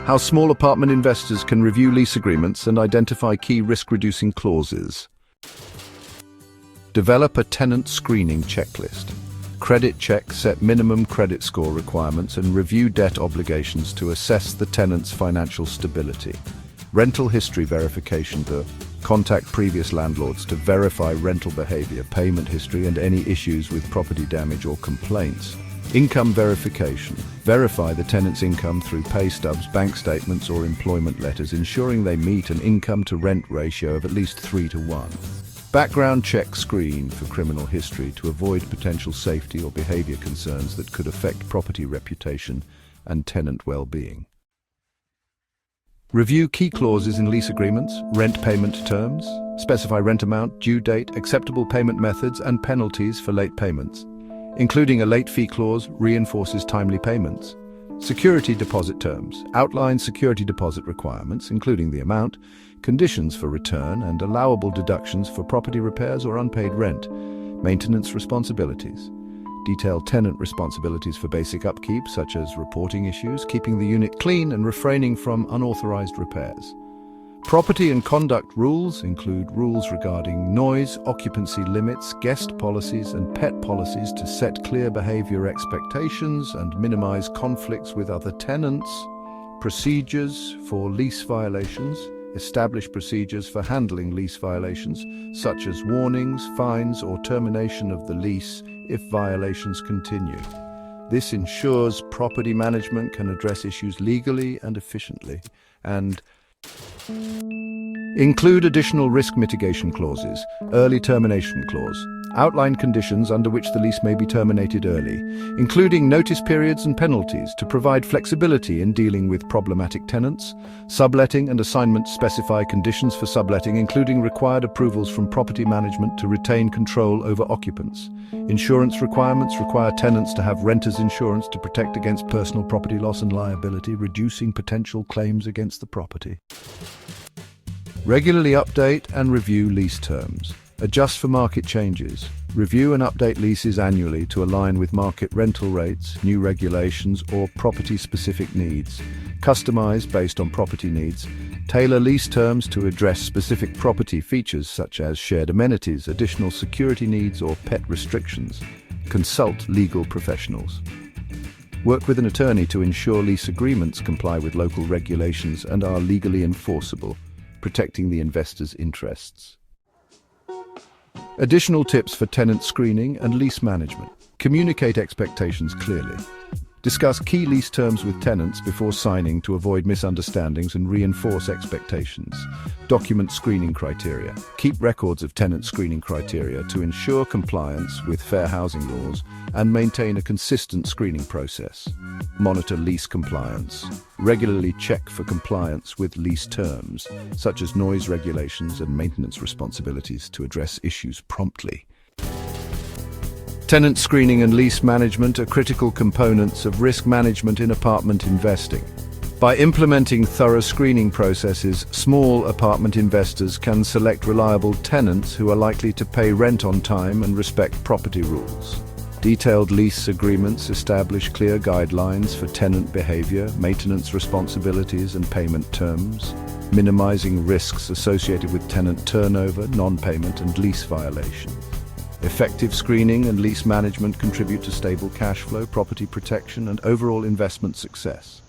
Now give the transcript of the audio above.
How small apartment investors can review lease agreements and identify key risk-reducing clauses. Develop a tenant screening checklist. Credit check, set minimum credit score requirements and review debt obligations to assess the tenant's financial stability. Rental history verification. Contact previous landlords to verify rental behavior, payment history, and any issues with property damage or complaints. Income verification. Verify the tenant's income through pay stubs, bank statements, or employment letters, ensuring they meet an income-to-rent ratio of at least 3:1. Background check screen for criminal history to avoid potential safety or behavior concerns that could affect property reputation and tenant well-being. Review key clauses in lease agreements, rent payment terms, specify rent amount, due date, acceptable payment methods, and penalties for late payments. Including a late fee clause reinforces timely payments. Security deposit terms outline security deposit requirements, including the amount, conditions for return, and allowable deductions for property repairs or unpaid rent. Maintenance responsibilities detail tenant responsibilities for basic upkeep, such as reporting issues, keeping the unit clean, and refraining from unauthorized repairs. Property and conduct rules include rules regarding noise, occupancy limits, guest policies, and pet policies to set clear behavior expectations and minimize conflicts with other tenants. Procedures for lease violations establish procedures for handling lease violations, such as warnings, fines, or termination of the lease if violations continue. This ensures property management can address issues legally and efficiently, and include additional risk mitigation clauses. Early termination clause outline conditions under which the lease may be terminated early, including notice periods and penalties to provide flexibility in dealing with problematic tenants. Subletting and assignment specify conditions for subletting, including required approvals from property management to retain control over occupants. Insurance requirements require tenants to have renters insurance to protect against personal property loss and liability, reducing potential claims against the property. Regularly update and review lease terms. Adjust for market changes. Review and update leases annually to align with market rental rates, new regulations, or property-specific needs. Customize based on property needs. Tailor lease terms to address specific property features such as shared amenities, additional security needs, or pet restrictions. Consult legal professionals. Work with an attorney to ensure lease agreements comply with local regulations and are legally enforceable, protecting the investor's interests. Additional tips for tenant screening and lease management. Communicate expectations clearly. Discuss key lease terms with tenants before signing to avoid misunderstandings and reinforce expectations. Document screening criteria. Keep records of tenant screening criteria to ensure compliance with fair housing laws and maintain a consistent screening process. Monitor lease compliance. Regularly check for compliance with lease terms, such as noise regulations and maintenance responsibilities, to address issues promptly. Tenant screening and lease management are critical components of risk management in apartment investing. By implementing thorough screening processes, small apartment investors can select reliable tenants who are likely to pay rent on time and respect property rules. Detailed lease agreements establish clear guidelines for tenant behavior, maintenance responsibilities, and payment terms, minimizing risks associated with tenant turnover, non-payment, and lease violations. Effective screening and lease management contribute to stable cash flow, property protection, and overall investment success.